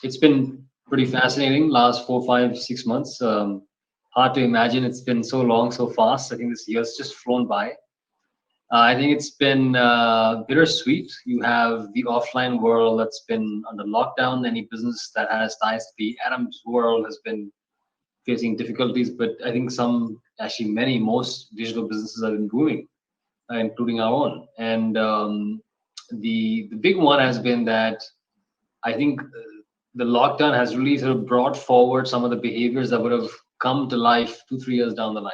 It's been pretty fascinating last 4, 5, 6 months. Hard to imagine it's been so long, so fast. I think this year's just flown by. I think it's been bittersweet. You have the offline world that's been under lockdown. Any business that has ties to the Adams world has been facing difficulties, but I think some, actually many, most digital businesses have been booming, including our own. And the big one has been that I think the lockdown has really sort of brought forward some of the behaviors that would have come to life 2, 3 years down the line.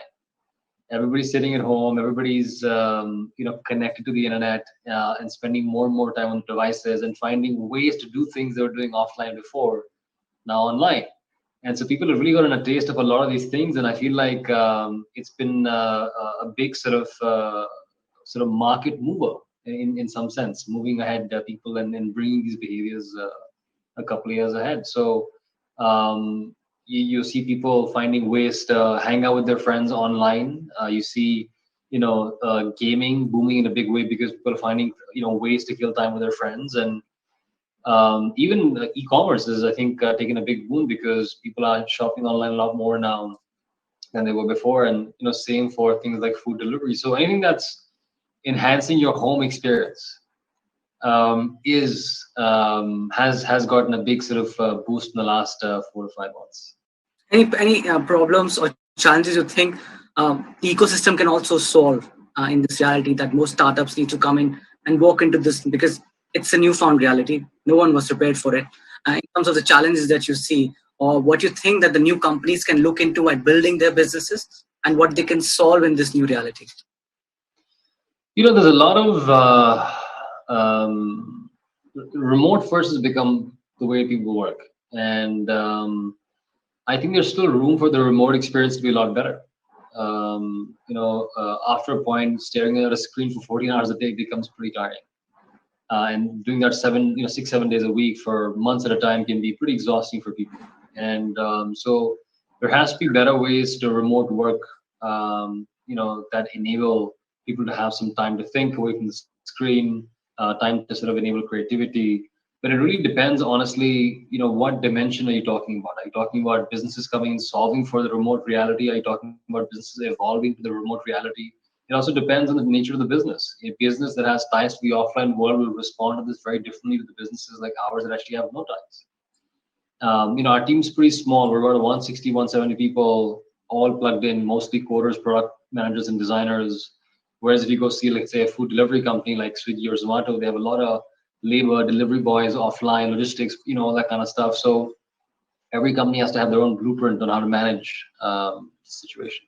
Everybody's sitting at home. Everybody's connected to the internet and spending more and more time on devices and finding ways to do things they were doing offline before, now online. And so people have really gotten a taste of a lot of these things, and I feel like it's been a big sort of market mover in some sense, moving ahead people and bringing these behaviors a couple of years ahead. So you see people finding ways to hang out with their friends online. You see, gaming booming in a big way because people are finding ways to kill time with their friends, and even e-commerce is, I think, taking a big boom because people are shopping online a lot more now than they were before, and same for things like food delivery. So anything that's enhancing your home experience has gotten a big sort of boost in the last 4 to 5 months. Any problems or challenges you think the ecosystem can also solve in this reality that most startups need to come in and walk into this, because it's a newfound reality. No one was prepared for it. In terms of the challenges that you see, or what you think that the new companies can look into at building their businesses and what they can solve in this new reality. There's a lot of remote first has become the way people work, and I think there's still room for the remote experience to be a lot better. After a point, staring at a screen for 14 hours a day becomes pretty tiring. And doing that 6, 7 days a week for months at a time can be pretty exhausting for people. And so there has to be better ways to remote work, that enable people to have some time to think away from the screen, time to sort of enable creativity. But it really depends, honestly, what dimension are you talking about? Are you talking about businesses coming and solving for the remote reality? Are you talking about businesses evolving to the remote reality? It also depends on the nature of the business. A business that has ties to the offline world will respond to this very differently to the businesses like ours that actually have no ties. Our team's pretty small. We're about 160, 170 people, all plugged in, mostly coders, product managers, and designers. Whereas if you go see, let's say, a food delivery company like Swiggy or Zomato, they have a lot of labor, delivery boys, offline, logistics, all that kind of stuff. So every company has to have their own blueprint on how to manage the situation.